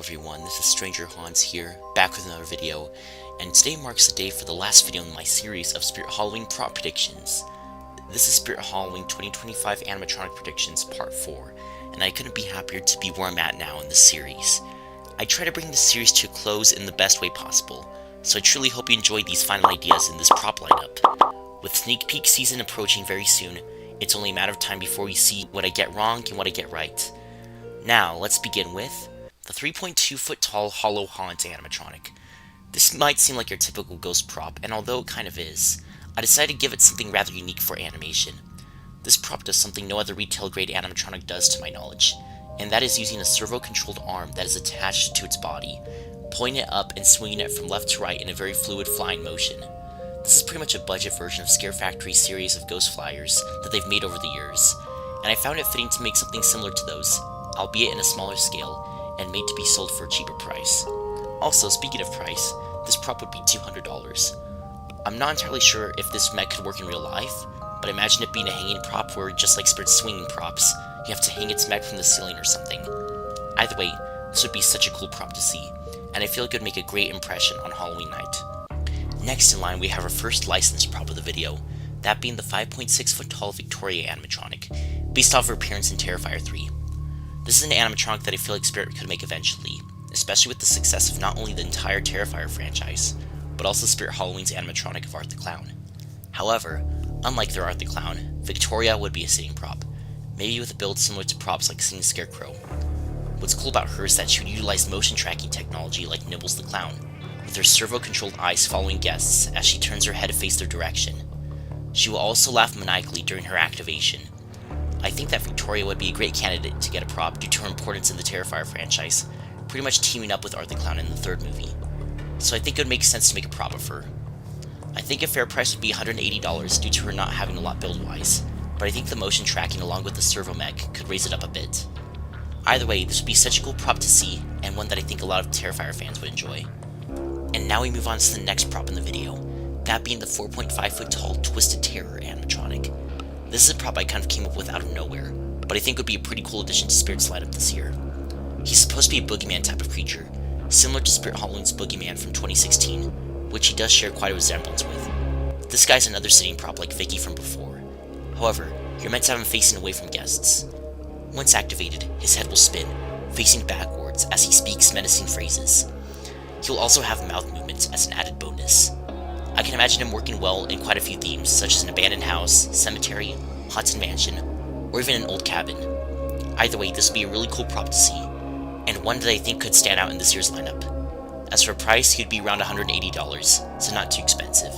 everyone, this is Stranger Hans here, back with another video, and today marks the day for the last video in my series of Spirit Halloween prop predictions. This is Spirit Halloween 2025 Animatronic Predictions Part 4, and I couldn't be happier to be where I'm at now in this series. I try to bring this series to a close in the best way possible, so I truly hope you enjoyed these final ideas in this prop lineup. With sneak peek season approaching very soon, it's only a matter of time before we see what I get wrong and what I get right. Now, let's begin with the 3.2 foot tall Hollow Haunt animatronic. This might seem like your typical ghost prop, and although it kind of is, I decided to give it something rather unique for animation. This prop does something no other retail grade animatronic does to my knowledge, and that is using a servo-controlled arm that is attached to its body, pulling it up and swinging it from left to right in a very fluid flying motion. This is pretty much a budget version of Scare Factory's series of ghost flyers that they've made over the years, and I found it fitting to make something similar to those, albeit in a smaller scale, and made to be sold for a cheaper price. Also, speaking of price, this prop would be $200. I'm not entirely sure if this mech could work in real life, but imagine it being a hanging prop where, just like Spirit's swinging props, you have to hang its mech from the ceiling or something. Either way, this would be such a cool prop to see, and I feel it could make a great impression on Halloween night. Next in line we have our first licensed prop of the video, that being the 5.6 foot tall Victoria animatronic, based off her appearance in Terrifier 3. This is an animatronic that I feel like Spirit could make eventually, especially with the success of not only the entire Terrifier franchise, but also Spirit Halloween's animatronic of Art the Clown. However, unlike their Art the Clown, Victoria would be a sitting prop, maybe with a build similar to props like Singing Scarecrow. What's cool about her is that she would utilize motion tracking technology like Nibbles the Clown, with her servo-controlled eyes following guests as she turns her head to face their direction. She will also laugh maniacally during her activation. I think that Victoria would be a great candidate to get a prop due to her importance in the Terrifier franchise, pretty much teaming up with Art the Clown in the third movie. So I think it would make sense to make a prop of her. I think a fair price would be $180 due to her not having a lot build-wise, but I think the motion tracking along with the servo mech could raise it up a bit. Either way, this would be such a cool prop to see, and one that I think a lot of Terrifier fans would enjoy. And now we move on to the next prop in the video, that being the 4.5 foot tall Twisted Terror animatronic. This is a prop I kind of came up with out of nowhere, but I think would be a pretty cool addition to Spirit's lineup this year. He's supposed to be a boogeyman type of creature, similar to Spirit Halloween's Boogeyman from 2016, which he does share quite a resemblance with. This guy's another sitting prop like Vicky from before. However, you're meant to have him facing away from guests. Once activated, his head will spin, facing backwards as he speaks menacing phrases. He'll also have mouth movements as an added bonus. I can imagine him working well in quite a few themes, such as an abandoned house, cemetery, haunted mansion, or even an old cabin. Either way, this would be a really cool prop to see, and one that I think could stand out in this year's lineup. As for price, he'd be around $180, so not too expensive.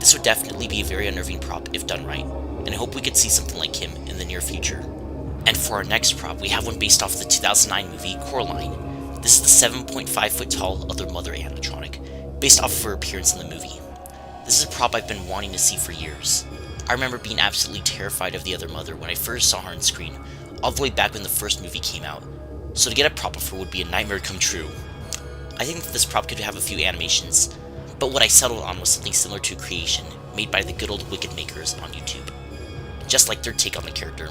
This would definitely be a very unnerving prop if done right, and I hope we could see something like him in the near future. And for our next prop, we have one based off the 2009 movie Coraline. This is the 7.5 foot tall Other Mother animatronic, based off of her appearance in the movie. This is a prop I've been wanting to see for years. I remember being absolutely terrified of the Other Mother when I first saw her on screen, all the way back when the first movie came out, so to get a prop of her would be a nightmare come true. I think that this prop could have a few animations, but what I settled on was something similar to a creation made by the good old Wicked makers on YouTube. Just like their take on the character,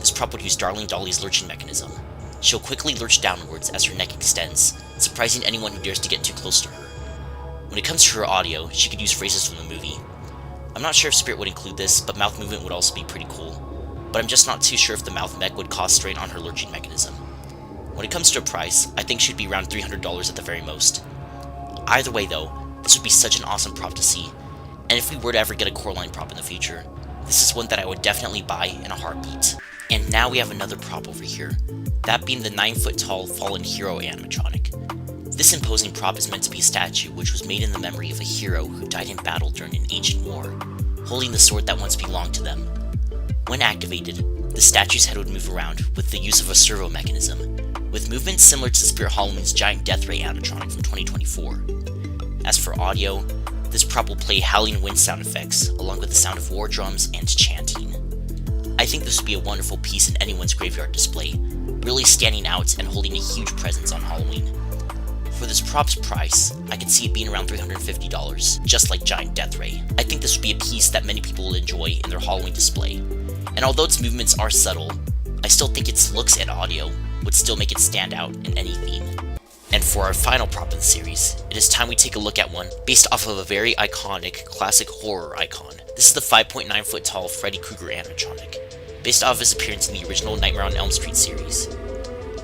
this prop would use Darling Dolly's lurching mechanism. She'll quickly lurch downwards as her neck extends, surprising anyone who dares to get too close to her. When it comes to her audio, she could use phrases from the movie. I'm not sure if Spirit would include this, but mouth movement would also be pretty cool, but I'm just not too sure if the mouth mech would cause strain on her lurching mechanism. When it comes to a price, I think she'd be around $300 at the very most. Either way though, this would be such an awesome prop to see, and if we were to ever get a Coraline prop in the future, this is one that I would definitely buy in a heartbeat. And now we have another prop over here, that being the 9 foot tall Fallen Hero animatronic. This imposing prop is meant to be a statue which was made in the memory of a hero who died in battle during an ancient war, holding the sword that once belonged to them. When activated, the statue's head would move around with the use of a servo mechanism, with movements similar to Spirit Halloween's giant Death Ray animatronic from 2024. As for audio, this prop will play howling wind sound effects along with the sound of war drums and chanting. I think this would be a wonderful piece in anyone's graveyard display, really standing out and holding a huge presence on Halloween. For this prop's price, I could see it being around $350, just like Giant Death Ray. I think this would be a piece that many people will enjoy in their Halloween display, and although its movements are subtle, I still think its looks and audio would still make it stand out in any theme. And for our final prop in the series, it is time we take a look at one based off of a very iconic classic horror icon. This is the 5.9 foot tall Freddy Krueger animatronic, based off of his appearance in the original Nightmare on Elm Street series.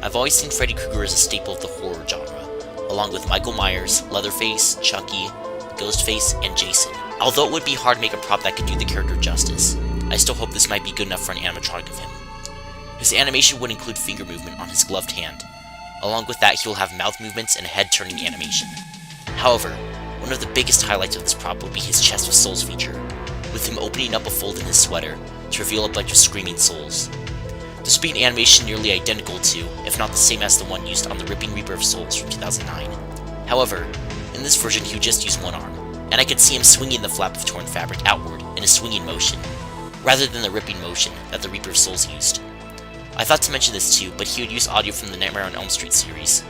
I've always seen Freddy Krueger as a staple of the horror genre, along with Michael Myers, Leatherface, Chucky, Ghostface, and Jason. Although it would be hard to make a prop that could do the character justice, I still hope this might be good enough for an animatronic of him. His animation would include finger movement on his gloved hand. Along with that, he will have mouth movements and head-turning animation. However, one of the biggest highlights of this prop will be his Chest of Souls feature, with him opening up a fold in his sweater to reveal a bunch of screaming souls. This will be an animation nearly identical to, if not the same as the one used on the Ripping Reaper of Souls from 2009. However, in this version he would just use one arm, and I could see him swinging the flap of torn fabric outward in a swinging motion, rather than the ripping motion that the Reaper of Souls used. I thought to mention this too, but he would use audio from the Nightmare on Elm Street series,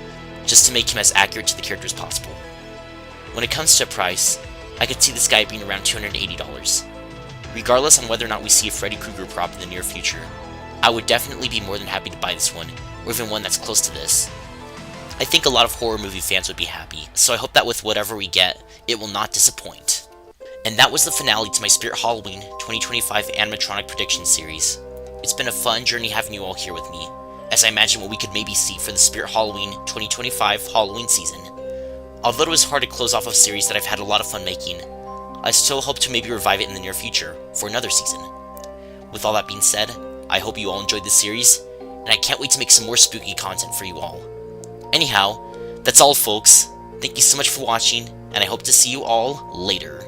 just to make him as accurate to the character as possible. When it comes to price, I could see this guy being around $280. Regardless on whether or not we see a Freddy Krueger prop in the near future, I would definitely be more than happy to buy this one, or even one that's close to this. I think a lot of horror movie fans would be happy, so I hope that with whatever we get, it will not disappoint. And that was the finale to my Spirit Halloween 2025 Animatronic Predictions series. It's been a fun journey having you all here with me, as I imagine what we could maybe see for the Spirit Halloween 2025 Halloween season. Although it was hard to close off a series that I've had a lot of fun making, I still hope to maybe revive it in the near future, for another season. With all that being said, I hope you all enjoyed this series, and I can't wait to make some more spooky content for you all. Anyhow, that's all folks. Thank you so much for watching, and I hope to see you all later.